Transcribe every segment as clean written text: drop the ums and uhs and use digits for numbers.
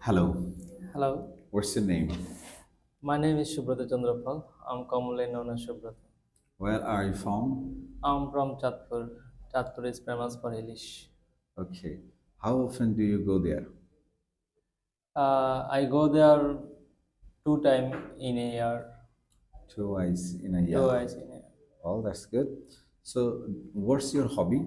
Hello, Hello, what's your name? my name is 𝗜𝗘𝗟𝗧𝗦. I'm commonly known as 𝗜𝗘𝗟𝗧𝗦. Where are you from? I'm from Chatpur. Chatpur is famous for Ilish. Okay. How often do you go there? I go there two times in a year, Twice in a year. twice in a year. Well, that's good. So, what's your hobby?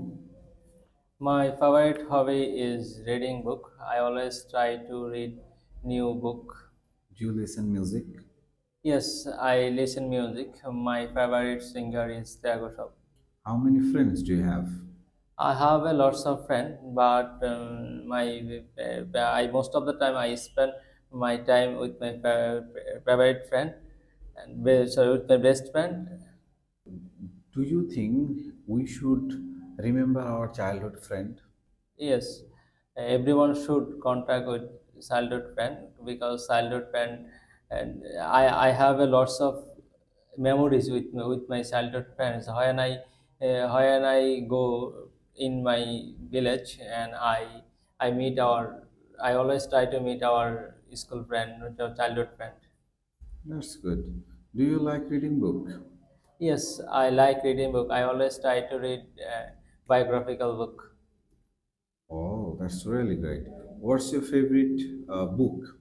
My favorite hobby is reading book. I always try to read new book. Do you listen music? Yes, I listen music. My favorite singer is 𝗜𝗘𝗟𝗧𝗦. How many friends do you have? I have a lots of friends, but I most of the time I spend my time with my favorite friend and sorry, with my best friend. Do you think we should remember our childhood friend? Yes, everyone should contact with childhood friend because childhood friend and I have a lots of memories with my childhood friends. When I go in my village and I meet our I always try to meet our school friend, our childhood friend. That's good. Do you like reading book? Yes, I like reading book. I always try to read biographical book. Oh, that's really great. What's your favorite book?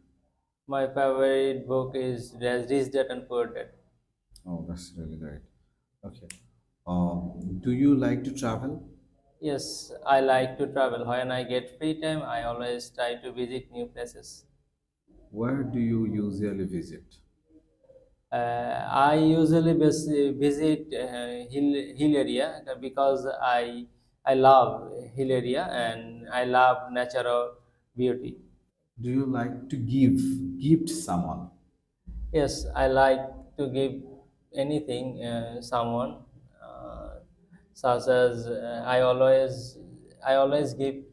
My favorite book is Rich Dad and Poor Dad. Oh, that's really great. Okay. Do you like to travel? Yes, I like to travel. When I get free time, I always try to visit new places. Where do you usually visit? I usually visit hill area because I love hill area and I love natural beauty. Do you like to gift someone? Yes, I like to give anything someone, such as I always give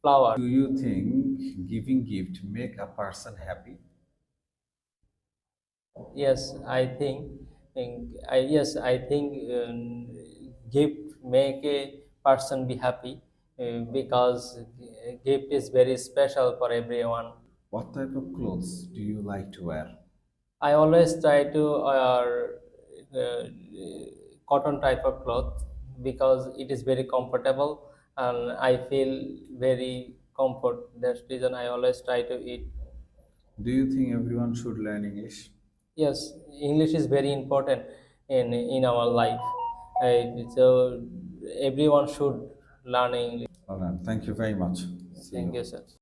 flower. Do you think giving gift make a person happy? Yes, I think gift make a person be happy because gift is very special for everyone. What type of clothes do you like to wear? I always try to wear cotton type of cloth because it is very comfortable and I feel very comfort. That's the reason I always try to eat. Do you think everyone should learn English? Yes, English is very important in our life. So everyone should learn English. Well, thank you very much. See Thank you. you, sir.